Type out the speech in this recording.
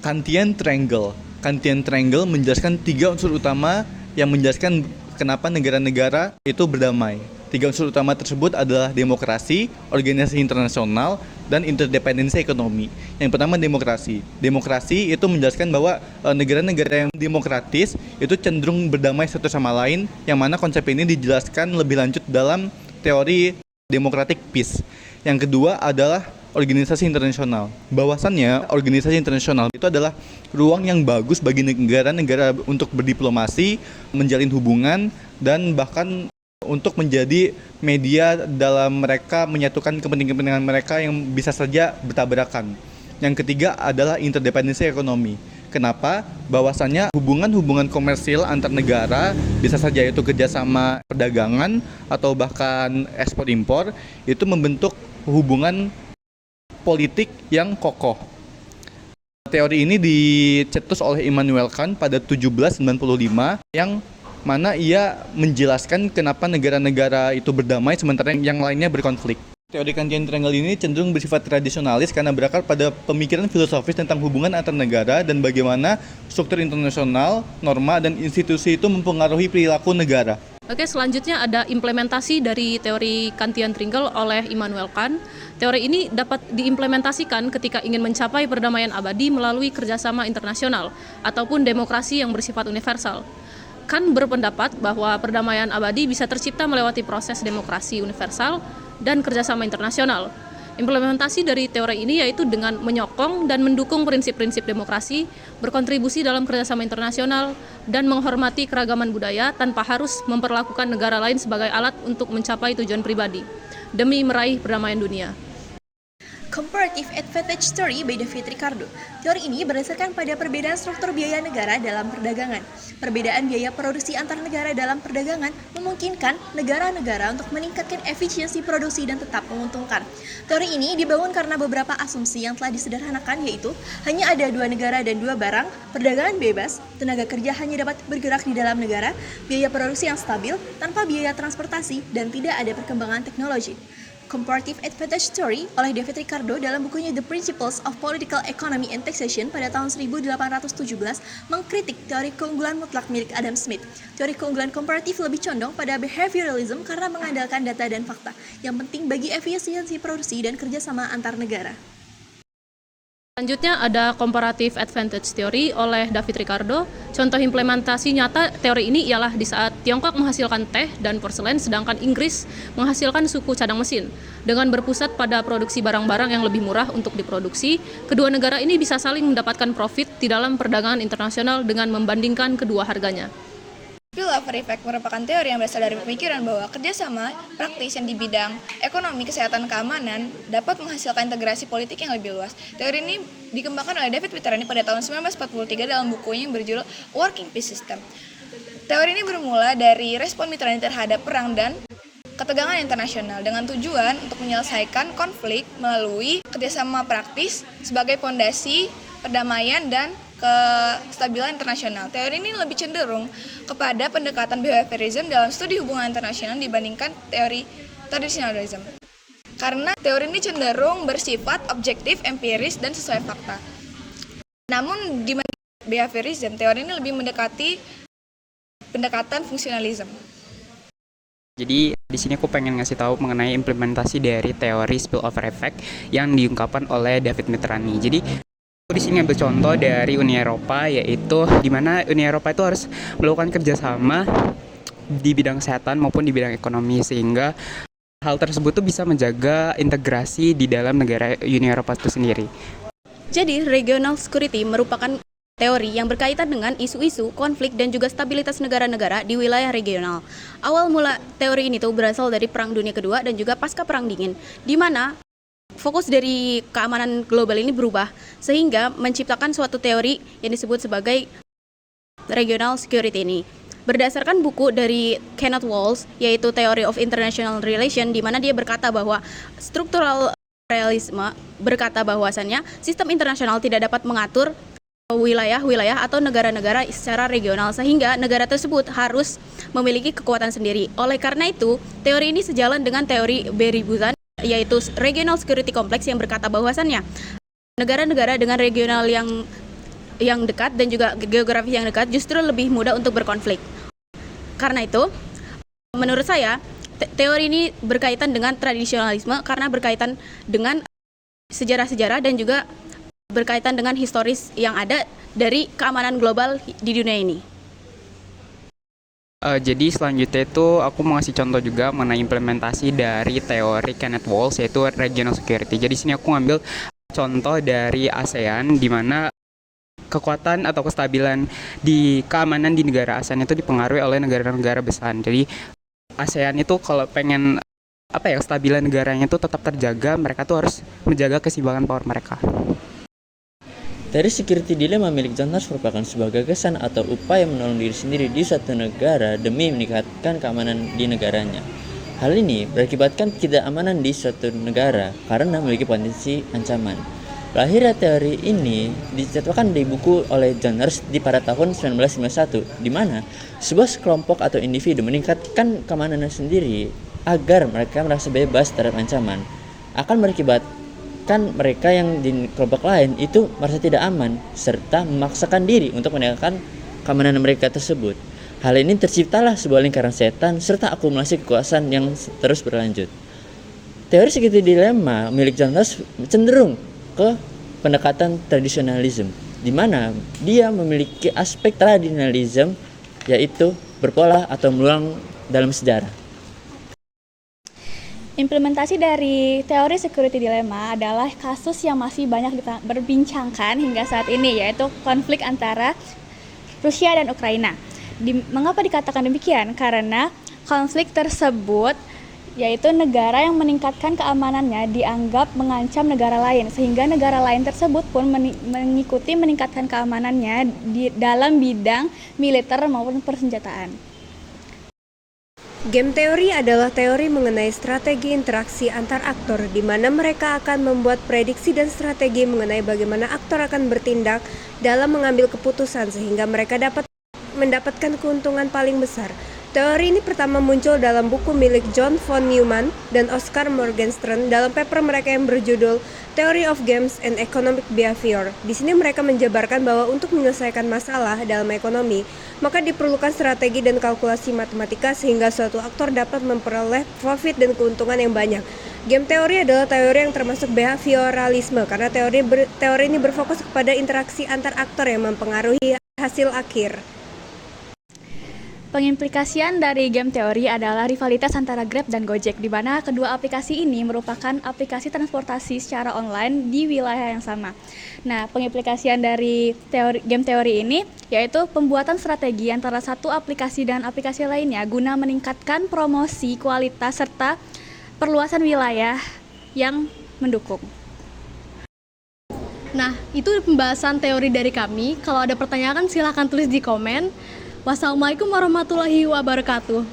Kantian Triangle. Kantian Triangle menjelaskan tiga unsur utama yang menjelaskan kenapa negara-negara itu berdamai. Tiga unsur utama tersebut adalah demokrasi, organisasi internasional, dan interdependensi ekonomi. Yang pertama demokrasi. Demokrasi itu menjelaskan bahwa negara-negara yang demokratis itu cenderung berdamai satu sama lain, yang mana konsep ini dijelaskan lebih lanjut dalam teori democratic peace. Yang kedua adalah organisasi internasional. Bahwasannya organisasi internasional itu adalah ruang yang bagus bagi negara-negara untuk berdiplomasi, menjalin hubungan, dan bahkan untuk menjadi media dalam mereka menyatukan kepentingan-kepentingan mereka yang bisa saja bertabrakan. Yang ketiga adalah interdependensi ekonomi. Kenapa? Bahwasannya hubungan-hubungan komersil antar negara, bisa saja itu kerjasama perdagangan atau bahkan ekspor-impor, itu membentuk hubungan politik yang kokoh. Teori ini dicetus oleh Immanuel Kant pada 1795 yang mana ia menjelaskan kenapa negara-negara itu berdamai sementara yang lainnya berkonflik. Teori Kantian Triangle ini cenderung bersifat tradisionalis karena berakar pada pemikiran filosofis tentang hubungan antar negara dan bagaimana struktur internasional, norma, dan institusi itu mempengaruhi perilaku negara. Oke, selanjutnya ada implementasi dari teori Kantian Triangle oleh Immanuel Kant. Teori ini dapat diimplementasikan ketika ingin mencapai perdamaian abadi melalui kerjasama internasional ataupun demokrasi yang bersifat universal. Kant berpendapat bahwa perdamaian abadi bisa tercipta melewati proses demokrasi universal dan kerjasama internasional. Implementasi dari teori ini yaitu dengan menyokong dan mendukung prinsip-prinsip demokrasi, berkontribusi dalam kerjasama internasional, dan menghormati keragaman budaya tanpa harus memperlakukan negara lain sebagai alat untuk mencapai tujuan pribadi, demi meraih perdamaian dunia. Comparative Advantage Theory by David Ricardo. Teori ini berdasarkan pada perbedaan struktur biaya negara dalam perdagangan. Perbedaan biaya produksi antar negara dalam perdagangan memungkinkan negara-negara untuk meningkatkan efisiensi produksi dan tetap menguntungkan. Teori ini dibangun karena beberapa asumsi yang telah disederhanakan, yaitu hanya ada dua negara dan dua barang, perdagangan bebas, tenaga kerja hanya dapat bergerak di dalam negara, biaya produksi yang stabil tanpa biaya transportasi, dan tidak ada perkembangan teknologi. Comparative Advantage Theory oleh David Ricardo dalam bukunya The Principles of Political Economy and Taxation pada tahun 1817 mengkritik teori keunggulan mutlak milik Adam Smith. Teori keunggulan komparatif lebih condong pada behavioralism karena mengandalkan data dan fakta yang penting bagi efisiensi produksi dan kerjasama antar negara. Selanjutnya ada Comparative Advantage Theory oleh David Ricardo. Contoh implementasi nyata teori ini ialah di saat Tiongkok menghasilkan teh dan porselen sedangkan Inggris menghasilkan suku cadang mesin. Dengan berpusat pada produksi barang-barang yang lebih murah untuk diproduksi, kedua negara ini bisa saling mendapatkan profit di dalam perdagangan internasional dengan membandingkan kedua harganya. Spillover Effect merupakan teori yang berasal dari pemikiran bahwa kerjasama praktis yang di bidang ekonomi, kesehatan, keamanan dapat menghasilkan integrasi politik yang lebih luas. Teori ini dikembangkan oleh David Petrani pada tahun 1943 dalam bukunya yang berjudul Working Peace System. Teori ini bermula dari respon mitranya terhadap perang dan ketegangan internasional dengan tujuan untuk menyelesaikan konflik melalui kerjasama praktis sebagai fondasi perdamaian dan kestabilan internasional. Teori ini lebih cenderung kepada pendekatan behaviorism dalam studi hubungan internasional dibandingkan teori tradisionalism. Karena teori ini cenderung bersifat objektif, empiris, dan sesuai fakta. Namun di behaviorism, teori ini lebih mendekati pendekatan fungsionalism. Jadi di sini aku pengen ngasih tahu mengenai implementasi dari teori spillover effect yang diungkapkan oleh David Petrani. Jadi di sini ambil contoh dari Uni Eropa, yaitu di mana Uni Eropa itu harus melakukan kerjasama di bidang kesehatan maupun di bidang ekonomi sehingga hal tersebut tuh bisa menjaga integrasi di dalam negara Uni Eropa itu sendiri. Jadi regional security merupakan teori yang berkaitan dengan isu-isu, konflik, dan juga stabilitas negara-negara di wilayah regional. Awal mula teori ini tuh berasal dari Perang Dunia Kedua dan juga pasca Perang Dingin, di mana fokus dari keamanan global ini berubah sehingga menciptakan suatu teori yang disebut sebagai regional security ini. Berdasarkan buku dari Kenneth Walsh yaitu Theory of International Relation, di mana dia berkata bahwa struktural realisme berkata bahwasannya sistem internasional tidak dapat mengatur wilayah-wilayah atau negara-negara secara regional sehingga negara tersebut harus memiliki kekuatan sendiri. Oleh karena itu, teori ini sejalan dengan teori Barry Buchan yaitu Regional Security Complex yang berkata bahwasannya negara-negara dengan regional yang yang dekat dan juga geografis yang dekat justru lebih mudah untuk berkonflik. Karena itu, menurut saya, teori ini berkaitan dengan tradisionalisme karena berkaitan dengan sejarah-sejarah dan juga berkaitan dengan historis yang ada dari keamanan global di dunia ini. Jadi selanjutnya itu aku mau ngasih contoh juga mengenai implementasi dari teori Kenneth Walls, yaitu regional security. Jadi sini aku ngambil contoh dari ASEAN, di mana kekuatan atau kestabilan di keamanan di negara ASEAN itu dipengaruhi oleh negara-negara besar. Jadi ASEAN itu kalau pengen kestabilan negaranya itu tetap terjaga, mereka tuh harus menjaga keseimbangan power mereka. Teori security dilemma milik John Rawls merupakan sebuah gagasan atau upaya menolong diri sendiri di suatu negara demi meningkatkan keamanan di negaranya. Hal ini berakibatkan ketidakamanan di suatu negara karena memiliki potensi ancaman. Lahirnya teori ini dicatatkan di buku oleh John Rawls pada tahun 1951, di mana sebuah kelompok atau individu meningkatkan keamanannya sendiri agar mereka merasa bebas terhadap ancaman, akan berakibatkan mereka yang di kelompok lain itu merasa tidak aman serta memaksakan diri untuk menegakkan keamanan mereka tersebut. Hal ini terciptalah sebuah lingkaran setan serta akumulasi kekuasaan yang terus berlanjut. Teori security dilemma milik John Rawls cenderung ke pendekatan tradisionalisme, di mana dia memiliki aspek tradisionalisme yaitu berpola atau meluang dalam sejarah. Implementasi dari teori security dilemma adalah kasus yang masih banyak berbincangkan hingga saat ini, yaitu konflik antara Rusia dan Ukraina. Mengapa dikatakan demikian? Karena konflik tersebut, yaitu negara yang meningkatkan keamanannya dianggap mengancam negara lain, sehingga negara lain tersebut pun mengikuti meningkatkan keamanannya dalam bidang militer maupun persenjataan. Game teori adalah teori mengenai strategi interaksi antar aktor, di mana mereka akan membuat prediksi dan strategi mengenai bagaimana aktor akan bertindak dalam mengambil keputusan sehingga mereka dapat mendapatkan keuntungan paling besar. Teori ini pertama muncul dalam buku milik John von Neumann dan Oscar Morgenstern dalam paper mereka yang berjudul Theory of Games and Economic Behavior. Di sini mereka menjabarkan bahwa untuk menyelesaikan masalah dalam ekonomi, maka diperlukan strategi dan kalkulasi matematika sehingga suatu aktor dapat memperoleh profit dan keuntungan yang banyak. Game teori adalah teori yang termasuk behavioralisme karena teori ini berfokus kepada interaksi antar aktor yang mempengaruhi hasil akhir. Pengimplikasian dari game teori adalah rivalitas antara Grab dan Gojek, di mana kedua aplikasi ini merupakan aplikasi transportasi secara online di wilayah yang sama. Nah, pengimplikasian dari game teori ini yaitu pembuatan strategi antara satu aplikasi dan aplikasi lainnya guna meningkatkan promosi, kualitas, serta perluasan wilayah yang mendukung. Nah, itu pembahasan teori dari kami. Kalau ada pertanyaan silahkan tulis di komen. Wassalamualaikum warahmatullahi wabarakatuh.